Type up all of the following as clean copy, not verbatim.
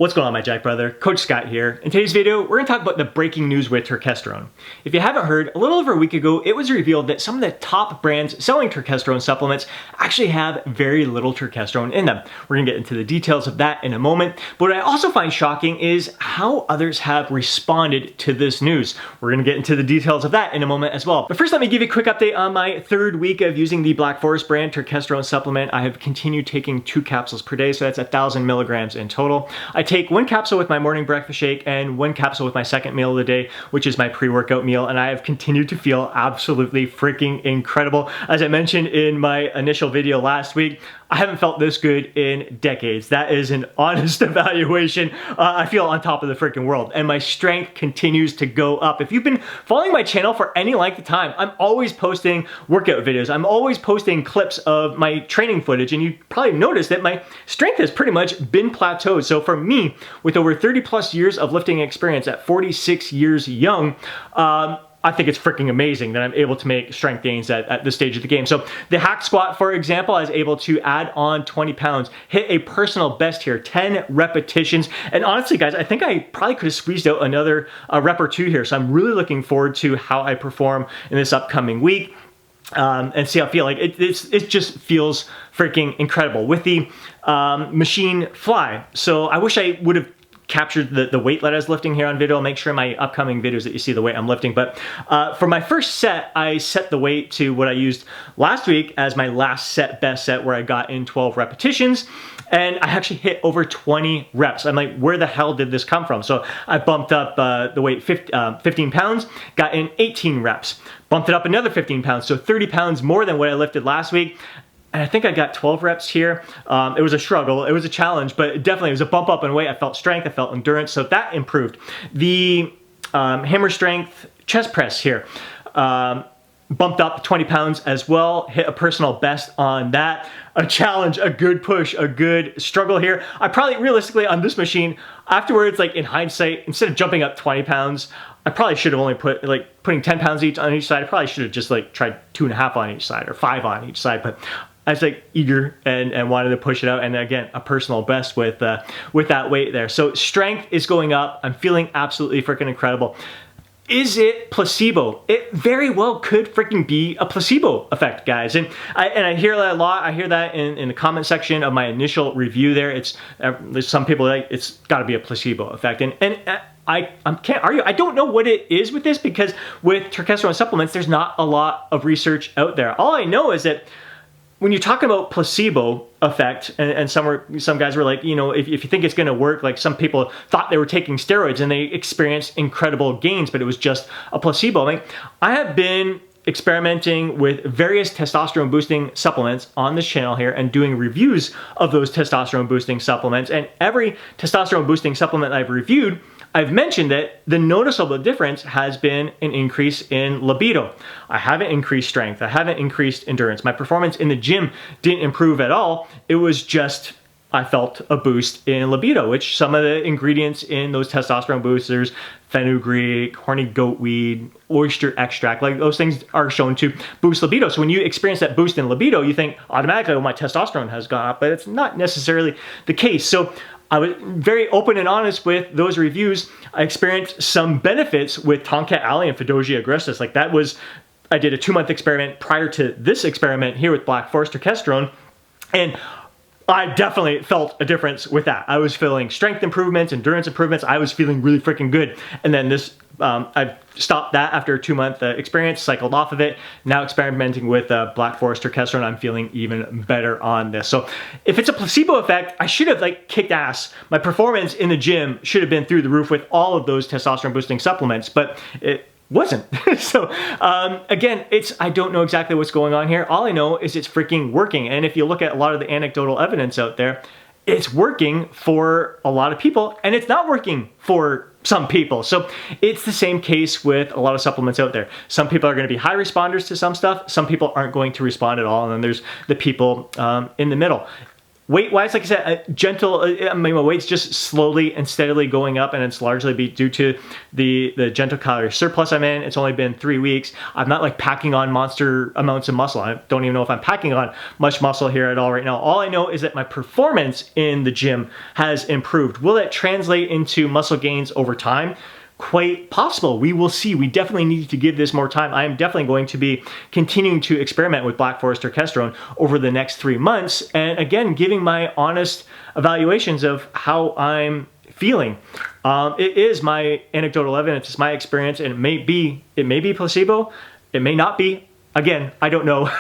What's going on, my Jack brother? Coach Scott here. In today's video, we're going to talk about the breaking news with Turkesterone. If you haven't heard, a little over a week ago, it was revealed that some of the top brands selling Turkesterone supplements actually have very little Turkesterone in them. We're going to get into the details of that in a moment. But what I also find shocking is how others have responded to this news. We're going to get into the details of that in a moment as well. But first, let me give you a quick update on my third week of using the Black Forest brand Turkesterone supplement. I have continued taking 2 capsules per day, so that's 1,000 milligrams in total. I take 1 capsule with my morning breakfast shake and 1 capsule with my second meal of the day, which is my pre-workout meal, and I have continued to feel absolutely freaking incredible. As I mentioned in my initial video last week, I haven't felt this good in decades. That is an honest evaluation. I feel on top of the freaking world, and my strength continues to go up. If you've been following my channel for any length of time, I'm always posting workout videos. I'm always posting clips of my training footage, and you probably noticed that my strength has pretty much been plateaued. So for me, with over 30 plus years of lifting experience at 46 years young, I think it's freaking amazing that I'm able to make strength gains at this stage of the game. So the hack squat, for example, I was able to add on 20 pounds, hit a personal best here, 10 repetitions. And honestly, guys, I think I probably could have squeezed out another rep or two here. So I'm really looking forward to how I perform in this upcoming week. And see how I feel. Like it just feels freaking incredible with the machine fly. So I wish I would have captured the weight that I was lifting here on video. I'll make sure in my upcoming videos that you see the weight I'm lifting. But for my first set, I set the weight to what I used last week as my last set, best set, where I got in 12 repetitions. And I actually hit over 20 reps. I'm like, where the hell did this come from? So I bumped up the weight 15 pounds, got in 18 reps, bumped it up another 15 pounds. So 30 pounds more than what I lifted last week. And I think I got 12 reps here. It was a struggle, it was a challenge, but definitely it was a bump up in weight. I felt strength, I felt endurance, so that improved. The hammer strength chest press here, bumped up 20 pounds as well, hit a personal best on that. A challenge, a good push, a good struggle here. I probably, realistically, on this machine, afterwards, like in hindsight, instead of jumping up 20 pounds, I probably should have only put, like, putting 10 pounds each on each side. I probably should have just, like, tried 2.5 on each side or 5 on each side, but I was like eager and wanted to push it out, and again, a personal best with that weight there. So strength is going up. I'm feeling absolutely freaking incredible. Is it placebo? It very well could freaking be a placebo effect, guys. And I hear that a lot. I hear that in the comment section of my initial review there. There's some people like, it's got to be a placebo effect. And I can't argue. I don't know what it is with this, because with Turkesterone supplements, there's not a lot of research out there. All I know is that when you're talking about placebo effect, and some guys were like, you know, if you think it's going to work, like some people thought they were taking steroids and they experienced incredible gains, but it was just a placebo. Like, I have been experimenting with various testosterone boosting supplements on this channel here and doing reviews of those testosterone boosting supplements, and every testosterone boosting supplement I've reviewed, I've mentioned that the noticeable difference has been an increase in libido. I haven't increased strength. I haven't increased endurance. My performance in the gym didn't improve at all. It was just, I felt a boost in libido, which some of the ingredients in those testosterone boosters, fenugreek, horny goat weed, oyster extract, like those things are shown to boost libido. So when you experience that boost in libido, you think automatically, oh, my testosterone has gone up, but it's not necessarily the case. So I was very open and honest with those reviews. I experienced some benefits with Tomcat Alley and Fedosia agrestis. Like, that was, I did a 2-month experiment prior to this experiment here with Black Forest Turkesterone, and I definitely felt a difference with that. I was feeling strength improvements, endurance improvements. I was feeling really freaking good. And then this, I stopped that after a 2-month experience, cycled off of it. Now experimenting with Black Forest Turkesterone, I'm feeling even better on this. So if it's a placebo effect, I should have like kicked ass. My performance in the gym should have been through the roof with all of those testosterone boosting supplements, but it wasn't. So again, I don't know exactly what's going on here. All I know is it's freaking working. And if you look at a lot of the anecdotal evidence out there, it's working for a lot of people, and it's not working for some people. So it's the same case with a lot of supplements out there. Some people are going to be high responders to some stuff. Some people aren't going to respond at all. And then there's the people in the middle. Weight-wise, like I said, I mean, my weight's just slowly and steadily going up, and it's largely due to the gentle calorie surplus I'm in. It's only been 3 weeks. I'm not like packing on monster amounts of muscle. I don't even know if I'm packing on much muscle here at all right now. All I know is that my performance in the gym has improved. Will it translate into muscle gains over time? Quite possible. We will see. We definitely need to give this more time. I am definitely going to be continuing to experiment with Black Forest Turkesterone over the next 3 months, and again, giving my honest evaluations of how I'm feeling. It is my anecdotal evidence. It's my experience, and it may be placebo. It may not be. Again, I don't know.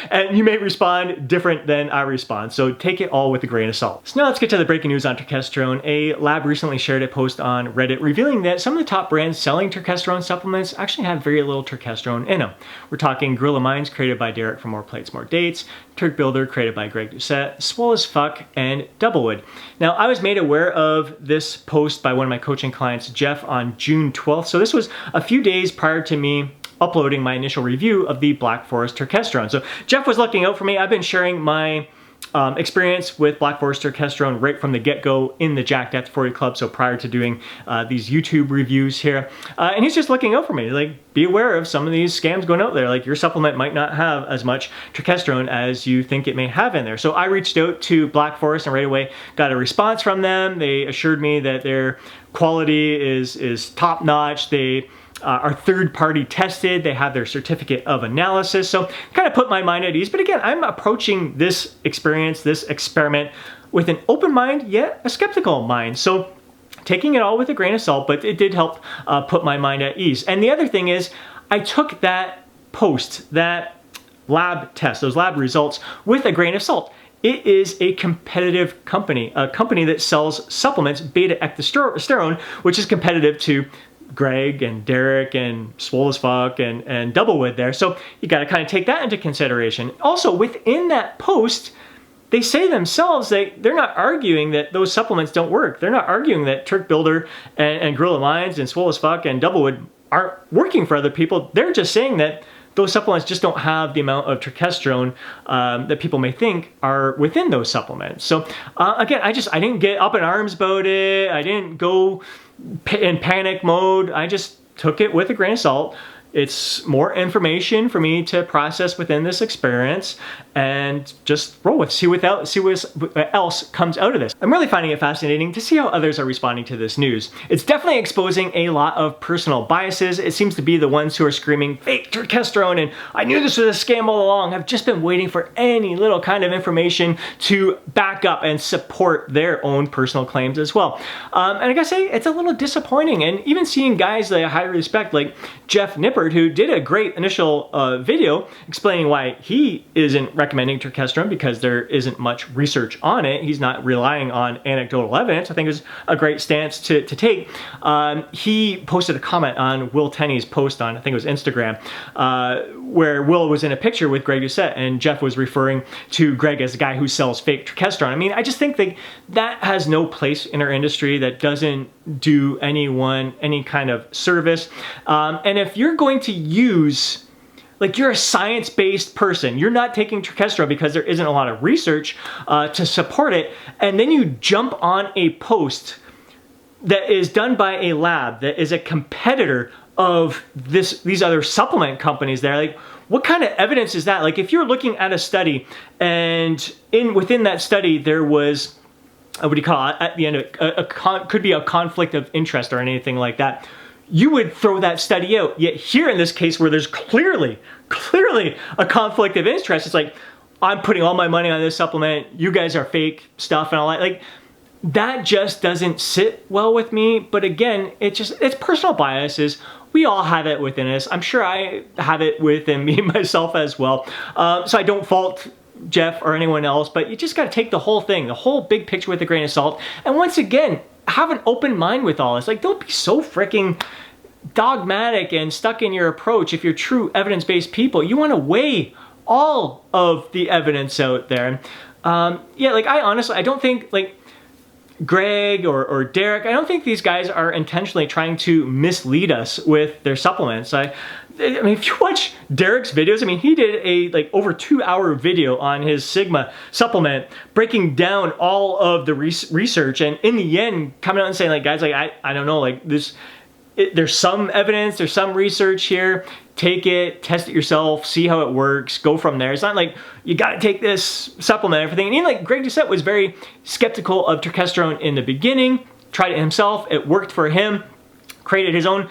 And you may respond different than I respond, so take it all with a grain of salt. So now let's get to the breaking news on turkesterone. A lab recently shared a post on Reddit revealing that some of the top brands selling turkesterone supplements actually have very little turkesterone in them. We're talking Gorilla Minds, created by Derek from More Plates, More Dates, Turk Builder, created by Greg Doucette, Swole as Fuck, and Doublewood. Now, I was made aware of this post by one of my coaching clients, Jeff, on June 12th, so this was a few days prior to me uploading my initial review of the Black Forest Turkesterone. So Jeff was looking out for me. I've been sharing my experience with Black Forest Turkesterone right from the get-go in the Jacked After 40 Club, so prior to doing these YouTube reviews here. And he's just looking out for me, like, be aware of some of these scams going out there. Like, your supplement might not have as much turkesterone as you think it may have in there. So I reached out to Black Forest and right away got a response from them. They assured me that their quality is top-notch. They are third-party tested. They have their certificate of analysis. So kind of put my mind at ease. But again, I'm approaching this experience, this experiment, with an open mind, yet a skeptical mind. So taking it all with a grain of salt, but it did help put my mind at ease. And the other thing is, I took that post, that lab test, those lab results, with a grain of salt. It is a competitive company, a company that sells supplements, beta-ectosterone, which is competitive to Greg and Derek and Swole as Fuck and Doublewood there. So you got to kind of take that into consideration. Also, within that post, they say themselves they're not arguing that those supplements don't work. They're not arguing that Turk Builder and Gorilla Minds and Swole as Fuck and Doublewood aren't working for other people. They're just saying that those supplements just don't have the amount of turkesterone that people may think are within those supplements. So again, I didn't get up in arms about it. I didn't go in panic mode. I just took it with a grain of salt. It's more information for me to process within this experience and just roll with, see what else comes out of this. I'm really finding it fascinating to see how others are responding to this news. It's definitely exposing a lot of personal biases. It seems to be the ones who are screaming fake turkesterone and I knew this was a scam all along. I've just been waiting for any little kind of information to back up and support their own personal claims as well. And I gotta say, it's a little disappointing. And even seeing guys that I highly respect, like Jeff Nippert, who did a great initial video explaining why he isn't recommending turkesterone because there isn't much research on it. He's not relying on anecdotal evidence. I think it was a great stance to take. He posted a comment on Will Tenney's post on, I think it was Instagram, where Will was in a picture with Greg Doucette and Jeff was referring to Greg as the guy who sells fake turkesterone. I mean, I just think that has no place in our industry. That doesn't do anyone any kind of service. And if you're going to use, like, you're a science-based person, you're not taking turkesterone because there isn't a lot of research to support it, and then you jump on a post that is done by a lab that is a competitor of these other supplement companies there, like, what kind of evidence is that? Like, if you're looking at a study and within that study there was, what do you call it, at the end of it, could be a conflict of interest or anything like that, you would throw that study out. Yet here in this case where there's clearly a conflict of interest, it's like, I'm putting all my money on this supplement, you guys are fake stuff and all that. Like, that just doesn't sit well with me. But again, it's personal biases. We all have it within us. I'm sure I have it within me myself as well. So I don't fault Jeff or anyone else, but you just got to take the whole thing, the whole big picture with a grain of salt. And once again, have an open mind with all this. Like, don't be so freaking dogmatic and stuck in your approach. If you're true evidence-based people, you want to weigh all of the evidence out there. Yeah, like, I don't think, like, Greg or Derek, I don't think these guys are intentionally trying to mislead us with their supplements. I mean, if you watch Derek's videos, I mean, he did a like over 2-hour video on his Sigma supplement, breaking down all of the research, and in the end, coming out and saying like, guys, like I don't know, like this. There's some evidence, there's some research here. Take it, test it yourself, see how it works, go from there. It's not like you got to take this supplement, everything. And even like Greg Doucette was very skeptical of Turkesterone in the beginning, tried it himself, it worked for him, created his own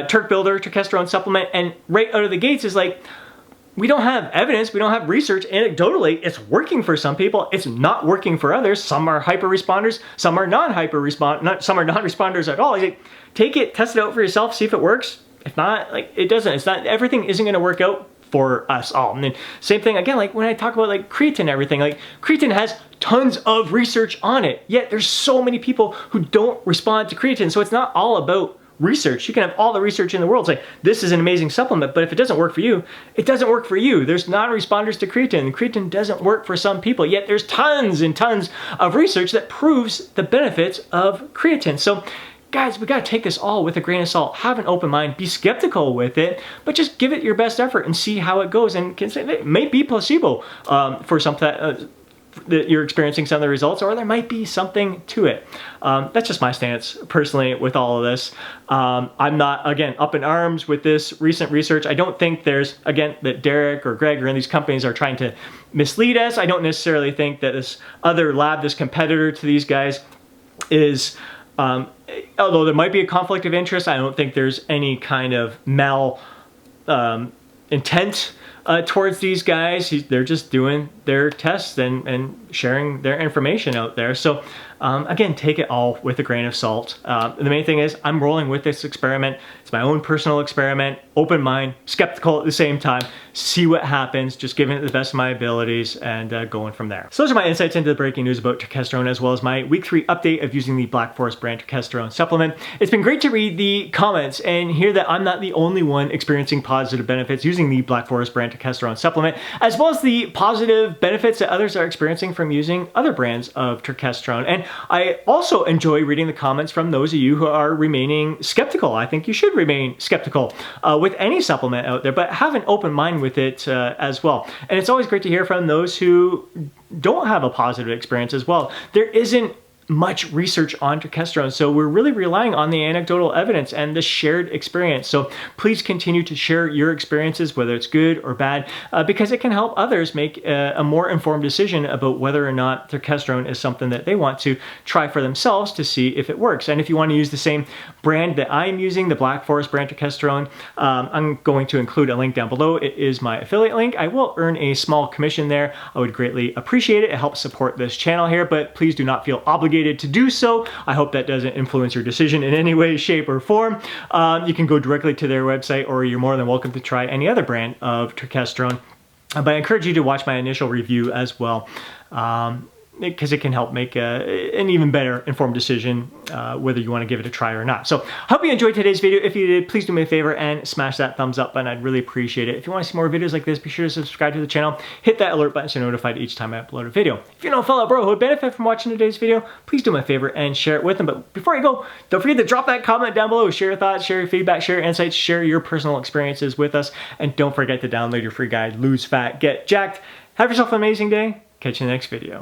Turk Builder Turkesterone supplement, and right out of the gates is like, we don't have evidence, we don't have research. Anecdotally, it's working for some people, it's not working for others. Some are hyper responders, some are some are non-responders at all. He's like, take it, test it out for yourself, see if it works. If not, like it doesn't. It's not, everything isn't gonna work out for us all. And then same thing again, like when I talk about like creatine and everything, like creatine has tons of research on it, yet there's so many people who don't respond to creatine. So it's not all about research. You can have all the research in the world. It's like, this is an amazing supplement, but if it doesn't work for you, it doesn't work for you. There's non-responders to creatine. Creatine doesn't work for some people, yet there's tons and tons of research that proves the benefits of creatine. So guys, we gotta take this all with a grain of salt. Have an open mind, be skeptical with it, but just give it your best effort and see how it goes. And it may be placebo for something that you're experiencing some of the results, or there might be something to it. That's just my stance personally with all of this. I'm not, again, up in arms with this recent research. I don't think there's, again, that Derek or Greg or any of these companies are trying to mislead us. I don't necessarily think that this other lab, this competitor to these guys is, although there might be a conflict of interest, I don't think there's any kind of intent towards these guys. They're just doing their tests and sharing their information out there. So again, take it all with a grain of salt. The main thing is I'm rolling with this experiment. It's my own personal experiment, open mind, skeptical at the same time, see what happens, just giving it the best of my abilities and going from there. So those are my insights into the breaking news about Turkesterone, as well as my week 3 update of using the Black Forest brand Turkesterone supplement. It's been great to read the comments and hear that I'm not the only one experiencing positive benefits using the Black Forest brand Turkesterone supplement, as well as the positive benefits that others are experiencing from using other brands of Turkesterone. And I also enjoy reading the comments from those of you who are remaining skeptical. I think you should remain skeptical with any supplement out there, but have an open mind with it as well. And it's always great to hear from those who don't have a positive experience as well. There isn't much research on Turkesterone, so we're really relying on the anecdotal evidence and the shared experience. So please continue to share your experiences, whether it's good or bad, because it can help others make a more informed decision about whether or not Turkesterone is something that they want to try for themselves to see if it works. And if you want to use the same brand that I'm using, the Black Forest brand Turkesterone, I'm going to include a link down below. It is my affiliate link. I will earn a small commission there. I would greatly appreciate it. It helps support this channel here, but please do not feel obligated to do so. I hope that doesn't influence your decision in any way, shape, or form. You can go directly to their website, or you're more than welcome to try any other brand of Turkesterone. But I encourage you to watch my initial review as well, because it can help make an even better informed decision whether you want to give it a try or not. So hope you enjoyed today's video. If you did, please do me a favor and smash that thumbs up button. I'd really appreciate it. If you want to see more videos like this, be sure to subscribe to the channel. Hit that alert button so you're notified each time I upload a video. If you know a fellow bro who would benefit from watching today's video, please do me a favor and share it with them. But before you go, don't forget to drop that comment down below. Share your thoughts, share your feedback, share your insights, share your personal experiences with us. And don't forget to download your free guide, Lose Fat, Get Jacked. Have yourself an amazing day. Catch you in the next video.